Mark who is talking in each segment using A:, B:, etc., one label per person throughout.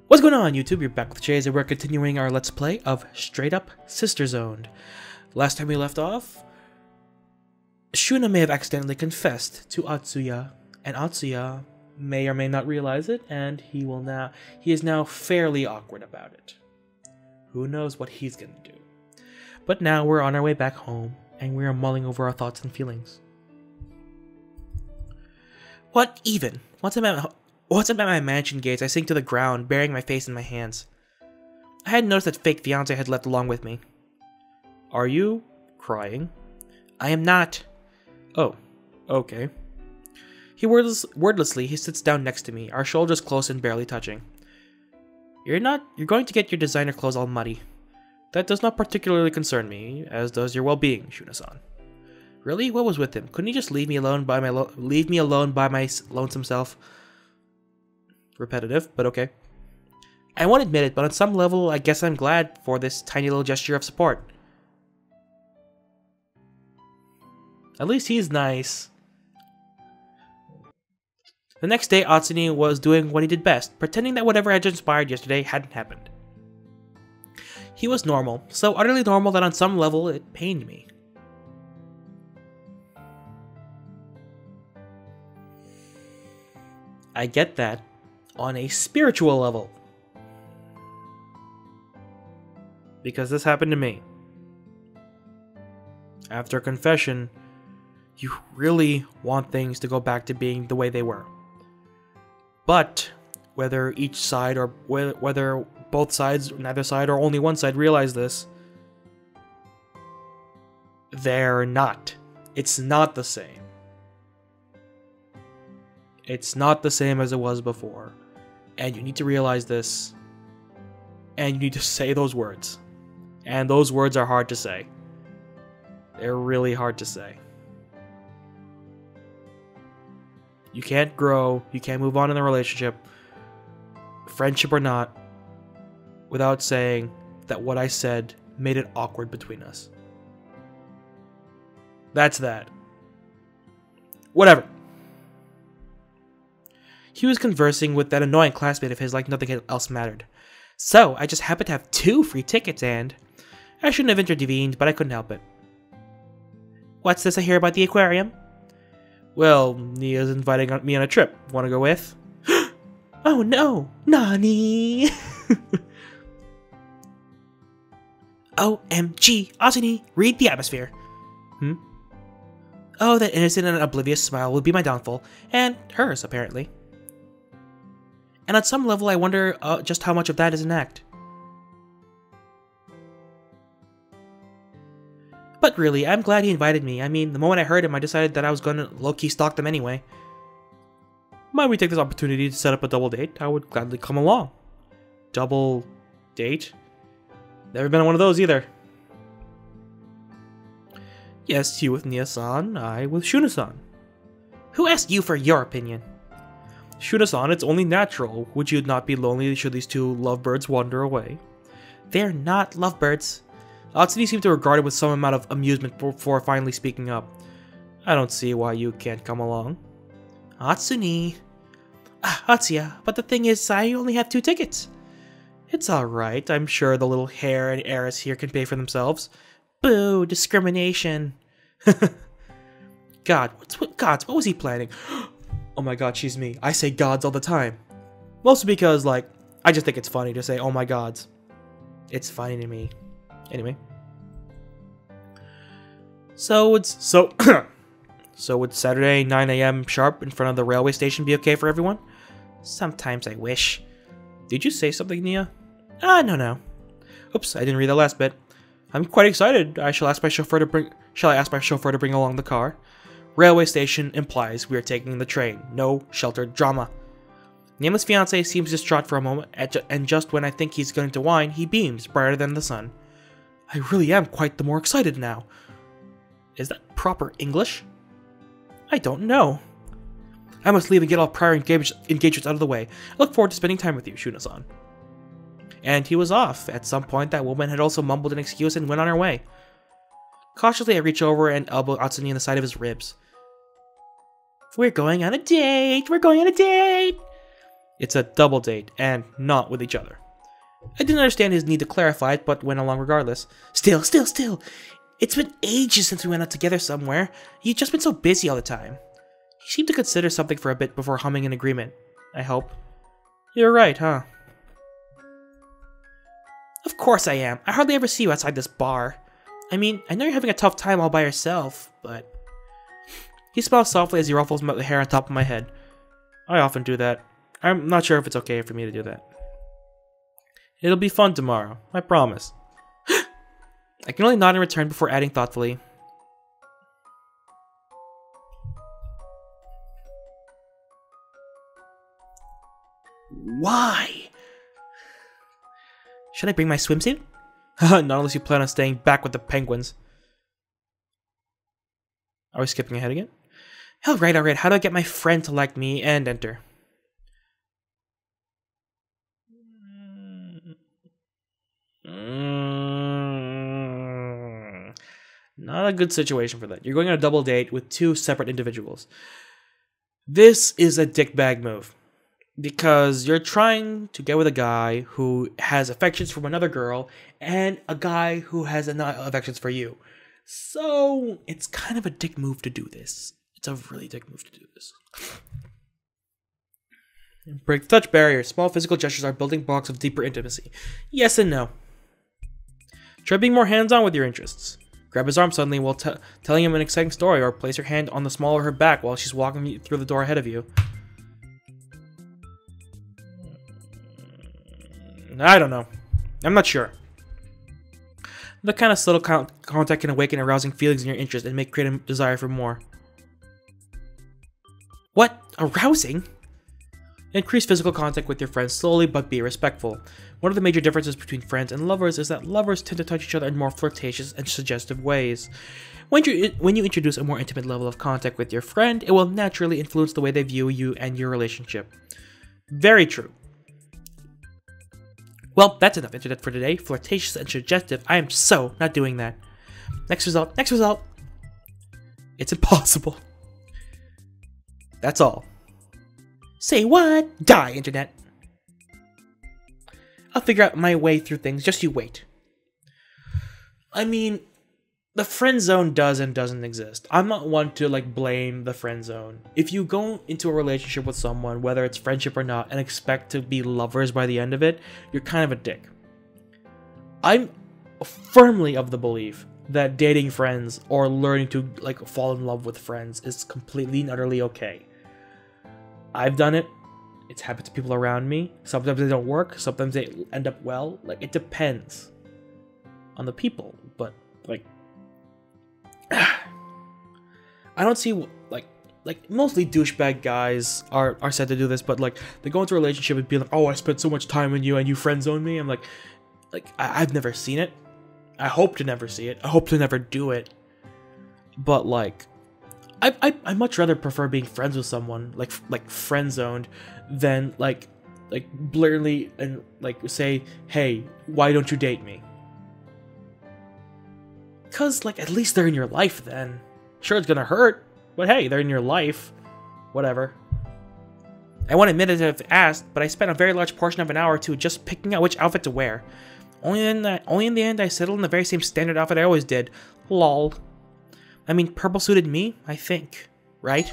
A: What's going on, YouTube? You're back with Chase, and we're continuing our Let's Play of Straight Up Sister Zoned. Last time we left off, Shuna may have accidentally confessed to Atsuya, and Atsuya may or may not realize it, and he is now fairly awkward about it. Who knows what he's gonna do? But now we're on our way back home, and we are mulling over our thoughts and feelings. What's about my mansion gates? I sink to the ground, burying my face in my hands. I hadn't noticed that fake fiancé had left along with me. Are you crying? I am not. Oh, okay. Wordlessly, he sits down next to me, our shoulders close and barely touching. You're going to get your designer clothes all muddy. That does not particularly concern me, as does your well-being, Shuna-san. Really? What was with him? Couldn't he just leave me alone by my lonesome self? Repetitive, but okay. I won't admit it, but on some level, I guess I'm glad for this tiny little gesture of support. At least he's nice. The next day, Atsune was doing what he did best, pretending that whatever had transpired yesterday hadn't happened. He was normal, so utterly normal that on some level it pained me. I get that. On a spiritual level. Because this happened to me. After confession, you really want things to go back to being the way they were. But whether each side or whether both sides, neither side or only one side realize this, they're not. It's not the same. It's not the same as it was before. And you need to realize this. And you need to say those words. And those words are hard to say. They're really hard to say. You can't grow, you can't move on in a relationship, friendship or not, without saying that what I said made it awkward between us. That's that. Whatever. He was conversing with that annoying classmate of his like nothing else mattered. So, I just happened to have 2 free tickets and... I shouldn't have intervened, but I couldn't help it. What's this I hear about the aquarium? Well, Nia's inviting me on a trip. Wanna go with? Oh no! Nani? OMG! Asuni, read the atmosphere. Oh, that innocent and oblivious smile would be my downfall. And hers, apparently. And on some level, I wonder just how much of that is an act. But really, I'm glad he invited me. I mean, the moment I heard him, I decided that I was going to low-key stalk them anyway. Might we take this opportunity to set up a double date? I would gladly come along. Double date? Never been on one of those either. Yes, you with Nia-san, I with Shuna-san. Who asked you for your opinion? Shuna-san, it's only natural. Would you not be lonely should these 2 lovebirds wander away? They're not lovebirds. Atsune seemed to regard it with some amount of amusement before finally speaking up. I don't see why you can't come along. Atsune. Atsuya, but the thing is, I only have 2 tickets. It's alright. I'm sure the little heir and heiress here can pay for themselves. Boo, discrimination. Gods, what was he planning? Oh my god, she's me. I say gods all the time. Mostly because, like, I just think it's funny to say, oh my gods. It's funny to me. Anyway. So would Saturday 9 AM sharp in front of the railway station be okay for everyone? Sometimes I wish. Did you say something, Nia? No. Oops, I didn't read the last bit. I'm quite excited. Shall I ask my chauffeur to bring along the car? Railway station implies we are taking the train. No sheltered drama. Nameless fiancé seems distraught for a moment, and just when I think he's going to whine, he beams brighter than the sun. I really am quite the more excited now. Is that proper English? I don't know. I must leave and get all prior engagements out of the way. I look forward to spending time with you, Shuna-san. And he was off. At some point, that woman had also mumbled an excuse and went on her way. Cautiously, I reach over and elbow Atsune in the side of his ribs. We're going on a date! We're going on a date! It's a double date, and not with each other. I didn't understand his need to clarify it, but went along regardless. Still. It's been ages since we went out together somewhere. You've just been so busy all the time. He seemed to consider something for a bit before humming an agreement. I hope. You're right, huh? Of course I am. I hardly ever see you outside this bar. I mean, I know you're having a tough time all by yourself, but... He smiled softly as he ruffles the hair on top of my head. I often do that. I'm not sure if it's okay for me to do that. It'll be fun tomorrow, I promise. I can only nod in return before adding thoughtfully. Why? Should I bring my swimsuit? Not unless you plan on staying back with the penguins. Are we skipping ahead again? Alright. How do I get my friend to like me and enter? Not a good situation for that. You're going on a double date with two separate individuals. This is a dickbag move. Because you're trying to get with a guy who has affections from another girl and a guy who has affections for you. So, it's kind of a dick move to do this. It's a really dick move to do this. Break the touch barrier. Small physical gestures are building blocks of deeper intimacy. Yes and no. Try being more hands-on with your interests. Grab his arm suddenly while telling him an exciting story, or place your hand on the small of her back while she's walking through the door ahead of you. I don't know. I'm not sure. The kind of subtle contact can awaken arousing feelings in your interest and create a desire for more. What? Arousing? Increase physical contact with your friends slowly, but be respectful. One of the major differences between friends and lovers is that lovers tend to touch each other in more flirtatious and suggestive ways. When you introduce a more intimate level of contact with your friend, it will naturally influence the way they view you and your relationship. Very true. Well, that's enough internet for today. Flirtatious and suggestive. I am so not doing that. Next result. It's impossible. That's all. Say what? Die, internet. I'll figure out my way through things. Just you wait. I mean, the friend zone does and doesn't exist. I'm not one to blame the friend zone. If you go into a relationship with someone, whether it's friendship or not, and expect to be lovers by the end of it, you're kind of a dick. I'm firmly of the belief that dating friends or learning to fall in love with friends is completely and utterly okay. I've done it. It's happened to people around me. Sometimes they don't work. Sometimes they end up well. It depends on the people. But I don't see mostly douchebag guys are said to do this, but they go into a relationship and be like, oh, I spent so much time with you and you friend zone me. I'm I've never seen it. I hope to never see it. I hope to never do it. But I much rather prefer being friends with someone friend zoned than blatantly and say, hey, why don't you date me? Cause at least they're in your life then. Sure, it's gonna hurt, but hey, they're in your life. Whatever. I won't admit it if asked, but I spent a very large portion of an hour or two just picking out which outfit to wear. Only in the end I settled in the very same standard outfit I always did. Lol. I mean, purple suited me, I think. Right?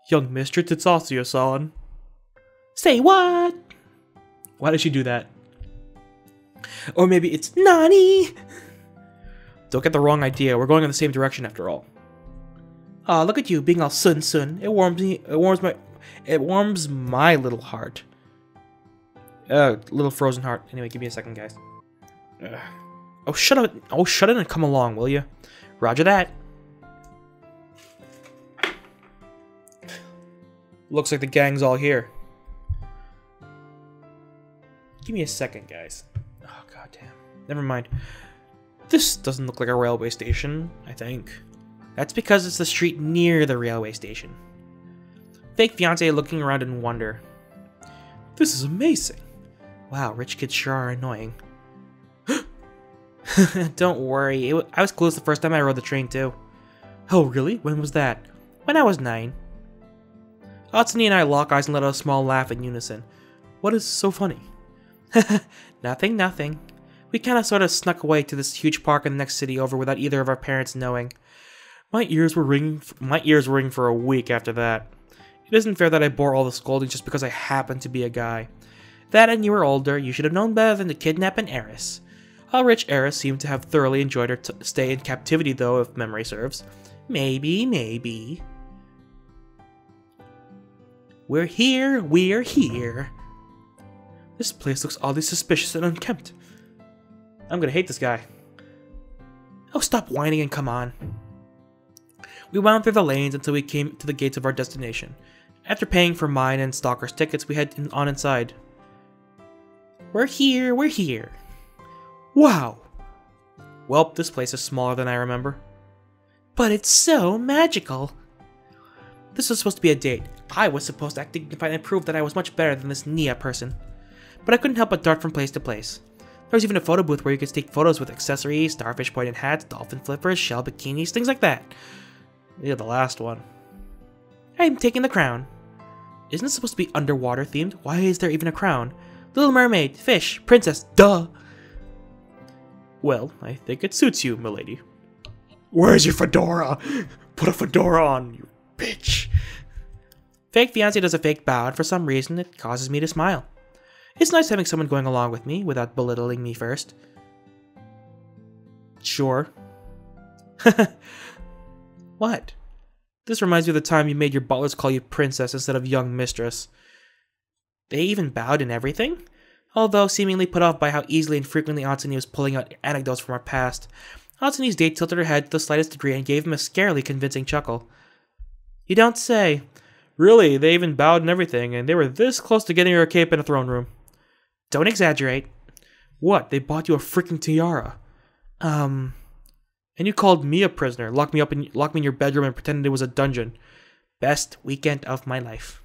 A: Young Mr. Titsatsuya-san. Say what? Why did she do that? Or maybe it's Nani? Don't get the wrong idea. We're going in the same direction after all. Aw, look at you being all sun. It warms my little heart. Little frozen heart. Anyway, give me a second, guys. Oh, shut up. Oh, shut it and come along, will you? Roger that. Looks like the gang's all here. Give me a second, guys. Oh, goddamn. Never mind. This doesn't look like a railway station, I think. That's because it's the street near the railway station. Fake fiance looking around in wonder. This is amazing. Wow, rich kids sure are annoying. Don't worry, I was close the first time I rode the train too. Oh really? When was that? When I was 9. Atsuni and I lock eyes and let out a small laugh in unison. What is so funny? Nothing, nothing. We kinda sorta snuck away to this huge park in the next city over without either of our parents knowing. My ears were ringing for a week after that. It isn't fair that I bore all the scolding just because I happened to be a guy. That and you were older, you should have known better than to kidnap an heiress. A rich heiress seemed to have thoroughly enjoyed her stay in captivity though, if memory serves. Maybe. We're here. This place looks oddly suspicious and unkempt. I'm gonna hate this guy. Oh, stop whining and come on. We wound through the lanes until we came to the gates of our destination. After paying for mine and Stalker's tickets, we head on inside. We're here. Wow. Welp, this place is smaller than I remember. But it's so magical. This was supposed to be a date. I was supposed to act dignified and prove that I was much better than this Nia person. But I couldn't help but dart from place to place. There was even a photo booth where you could take photos with accessories, starfish pointed hats, dolphin flippers, shell bikinis, things like that. Yeah, the last one. I'm taking the crown. Isn't it supposed to be underwater themed? Why is there even a crown? Little mermaid, fish, princess, duh! Well, I think it suits you, milady. Where's your fedora? Put a fedora on, you bitch. Fake fiancé does a fake bow, and for some reason it causes me to smile. It's nice having someone going along with me without belittling me first. Sure. What? This reminds me of the time you made your butlers call you princess instead of young mistress. They even bowed and everything? Although seemingly put off by how easily and frequently Atsuni was pulling out anecdotes from our past, Atsuni's date tilted her head to the slightest degree and gave him a scarily convincing chuckle. You don't say. Really, they even bowed and everything, and they were this close to getting her a cape in a throne room. Don't exaggerate. What? They bought you a freaking tiara. And you called me a prisoner, locked me in your bedroom and pretended it was a dungeon. Best weekend of my life.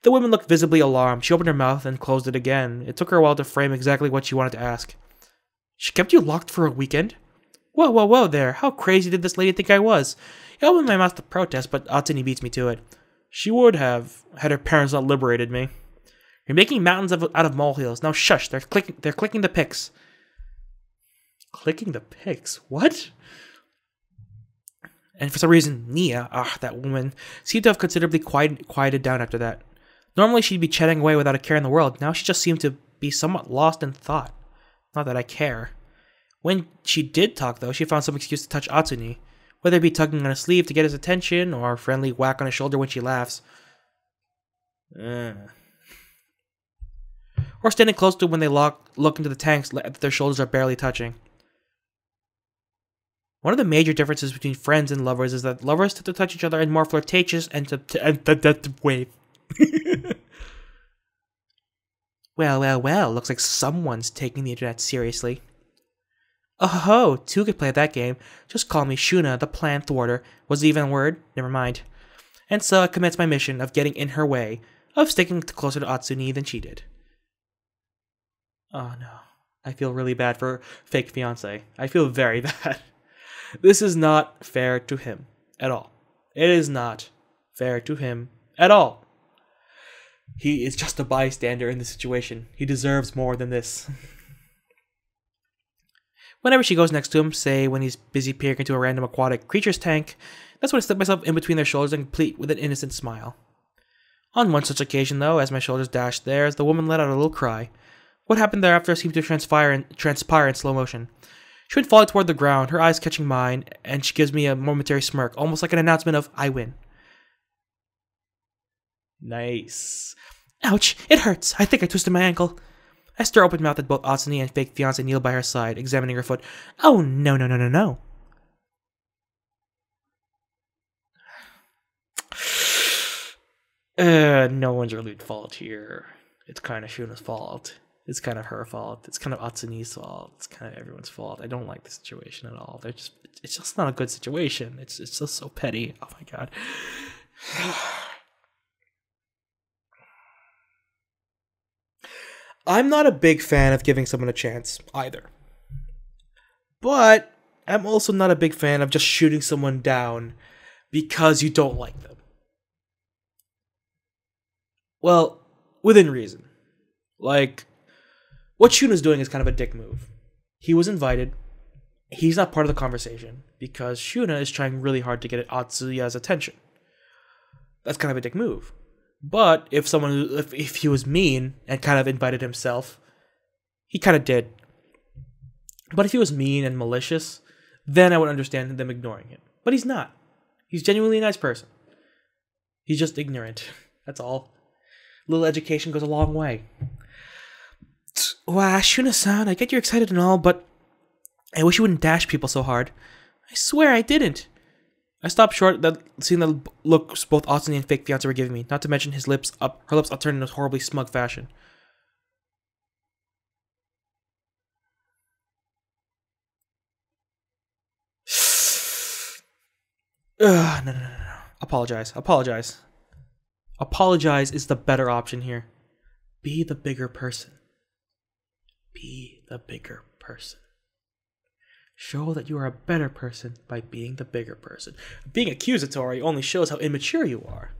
A: The woman looked visibly alarmed. She opened her mouth and closed it again. It took her a while to frame exactly what she wanted to ask. She kept you locked for a weekend? Whoa there. How crazy did this lady think I was? I opened my mouth to protest, but Atsuni beats me to it. She would have, had her parents not liberated me. You're making mountains out of molehills. Now shush, they're clicking the pics. Clicking the pics? What? And for some reason, Nia, that woman, seemed to have considerably quieted down after that. Normally she'd be chatting away without a care in the world. Now she just seemed to be somewhat lost in thought. Not that I care. When she did talk, though, she found some excuse to touch Atsuni. Whether it be tugging on his sleeve to get his attention, or a friendly whack on his shoulder when she laughs. Or standing close to when they look into the tanks that their shoulders are barely touching. One of the major differences between friends and lovers is that lovers tend to touch each other and more flirtatious and wave. Well, looks like someone's taking the internet seriously. Oh ho, two could play that game. Just call me Shuna, the plan thwarter. Was it even a word? Never mind. And so I commence my mission of getting in her way, of sticking closer to Atsuni than she did. Oh no, I feel really bad for fake fiancé. I feel very bad. This is not fair to him at all. It is not fair to him at all. He is just a bystander in the situation. He deserves more than this. Whenever she goes next to him, say when he's busy peering into a random aquatic creature's tank, that's when I slip myself in between their shoulders and complete with an innocent smile. On one such occasion, though, as my shoulders dashed theirs, the woman let out a little cry. What happened thereafter seemed to transpire in slow motion. She went falling toward the ground, her eyes catching mine, and she gives me a momentary smirk, almost like an announcement of, I win. Nice. Ouch, it hurts. I think I twisted my ankle. I stare open-mouthed at both Atsuni and fake fiancé kneel by her side, examining her foot. Oh, no. No one's really at fault here. It's kind of Shuna's fault. It's kind of her fault. It's kind of Atsuni's fault. It's kind of everyone's fault. I don't like the situation at all. It's just not a good situation. It's just so petty. Oh my god. I'm not a big fan of giving someone a chance, either. But I'm also not a big fan of just shooting someone down because you don't like them. Well, within reason. Like, what Shuna's doing is kind of a dick move. He was invited. He's not part of the conversation because Shuna is trying really hard to get Atsuya's attention. That's kind of a dick move. But if he was mean and kind of invited himself, he kind of did. But if he was mean and malicious, then I would understand them ignoring him. But he's not. He's genuinely a nice person. He's just ignorant. That's all. A little education goes a long way. Wow, Shuna-san, I get you're excited and all, but I wish you wouldn't dash people so hard. I swear I didn't. I stopped short at seeing the looks both Atsune and fake fiancé were giving me, not to mention her lips upturned in a horribly smug fashion. No. Apologize. Apologize is the better option here. Be the bigger person. Be the bigger person. Show that you are a better person by being the bigger person. Being accusatory only shows how immature you are.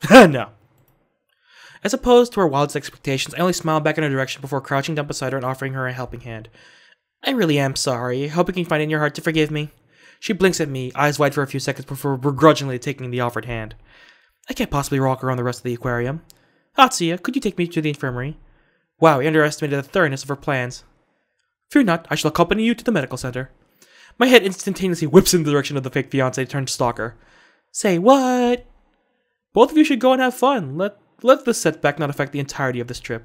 A: No. As opposed to her wildest expectations, I only smiled back in her direction before crouching down beside her and offering her a helping hand. I really am sorry. Hope you can find it in your heart to forgive me. She blinks at me, eyes wide for a few seconds before begrudgingly taking the offered hand. I can't possibly walk around the rest of the aquarium. Atsuya, could you take me to the infirmary? Wow, I underestimated the thoroughness of her plans. Fear not, I shall accompany you to the medical center. My head instantaneously whips in the direction of the fake fiancé turned stalker. Say what? Both of you should go and have fun. Let this setback not affect the entirety of this trip.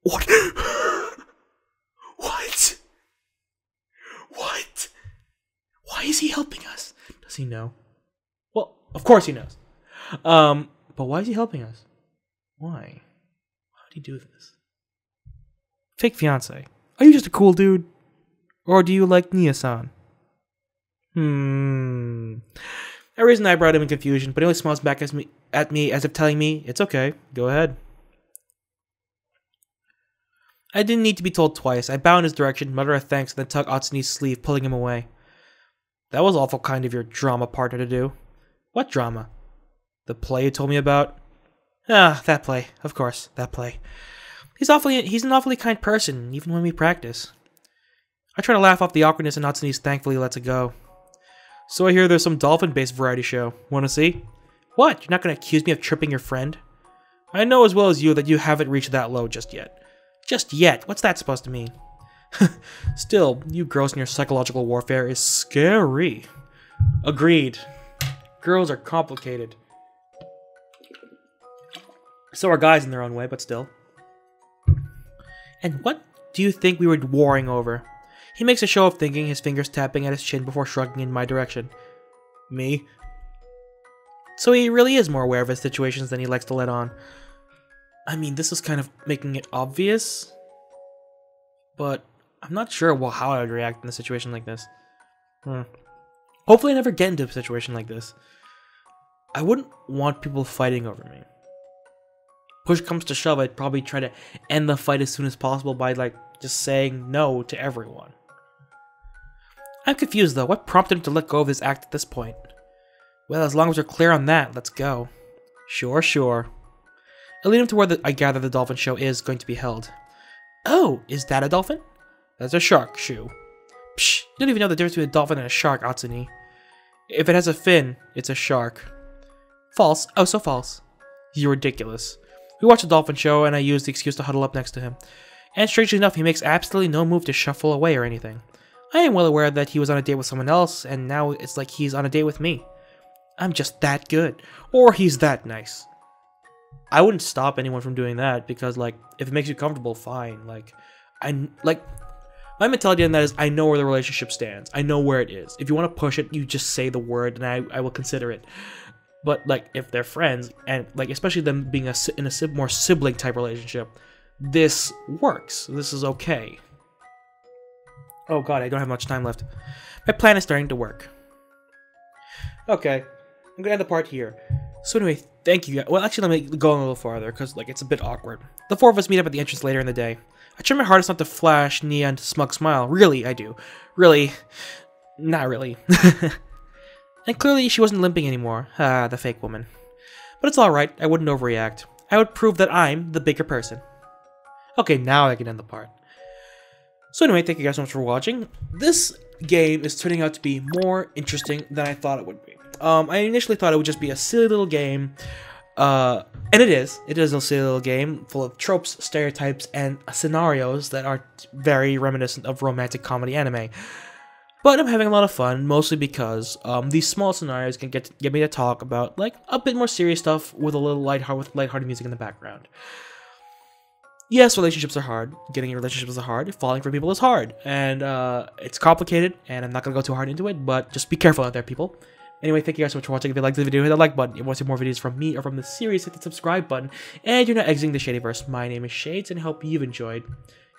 A: What? What? What? Why is he helping us? Does he know? Well, of course he knows. But why is he helping us? Why? Why would he do this? Fake fiancé. Are you just a cool dude? Or do you like Nia-san? I raised an eyebrow at him in confusion, but he only smiles back at me as if telling me, it's okay, go ahead. I didn't need to be told twice. I bow in his direction, mutter a thanks, and then tug Atsune's sleeve, pulling him away. That was awful kind of your drama partner to do. What drama? The play you told me about? Ah, that play. Of course, that play. He's an awfully kind person, even when we practice. I try to laugh off the awkwardness and Natsune thankfully lets it go. So I hear there's some dolphin-based variety show. Wanna see? What? You're not gonna accuse me of tripping your friend? I know as well as you that you haven't reached that low just yet. Just yet? What's that supposed to mean? Still, you girls and your psychological warfare is scary. Agreed. Girls are complicated. So are guys in their own way, but still. And what do you think we were warring over? He makes a show of thinking, his fingers tapping at his chin before shrugging in my direction. Me? So he really is more aware of his situations than he likes to let on. I mean, this is kind of making it obvious, but I'm not sure how I would react in a situation like this. Hopefully I never get into a situation like this. I wouldn't want people fighting over me. Push comes to shove, I'd probably try to end the fight as soon as possible by, just saying no to everyone. I'm confused, though. What prompted him to let go of his act at this point? Well, as long as we're clear on that, let's go. Sure. I lead him to where I gather the dolphin show is going to be held. Oh, is that a dolphin? That's a shark shoe. Psh, you don't even know the difference between a dolphin and a shark, Atsune. If it has a fin, it's a shark. False. Oh, so false. You're ridiculous. We watch the dolphin show, and I use the excuse to huddle up next to him. And strangely enough, he makes absolutely no move to shuffle away or anything. I am well aware that he was on a date with someone else, and now it's like he's on a date with me. I'm just that good. Or he's that nice. I wouldn't stop anyone from doing that, because, if it makes you comfortable, fine. My mentality on that is, I know where the relationship stands. I know where it is. If you want to push it, you just say the word, and I will consider it. But, if they're friends, and, especially them being in a more sibling-type relationship, this works. This is okay. Oh god, I don't have much time left. My plan is starting to work. Okay, I'm gonna end the part here. So anyway, thank you guys. Well, actually, let me go a little farther, because, it's a bit awkward. The four of us meet up at the entrance later in the day. I try my hardest not to flash Nia into a smug smile. Really, I do. Really. Not really. And clearly, she wasn't limping anymore. Ah, the fake woman. But it's alright, I wouldn't overreact. I would prove that I'm the bigger person. Okay, now I can end the part. So anyway, thank you guys so much for watching. This game is turning out to be more interesting than I thought it would be. I initially thought it would just be a silly little game, and it is. It is a silly little game full of tropes, stereotypes, and scenarios that are very reminiscent of romantic comedy anime. But I'm having a lot of fun, mostly because these small scenarios can get me to talk about like a bit more serious stuff with a little lighthearted music in the background. Yes, relationships are hard. Getting in relationships is hard. Falling for people is hard. And it's complicated, and I'm not going to go too hard into it, but just be careful out there, people. Anyway, thank you guys so much for watching. If you liked the video, hit the like button. If you want to see more videos from me or from the series, hit the subscribe button. And you're not exiting the Shadyverse. My name is Shades, and I hope you've enjoyed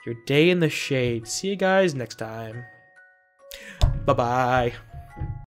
A: your day in the shade. See you guys next time. Bye-bye.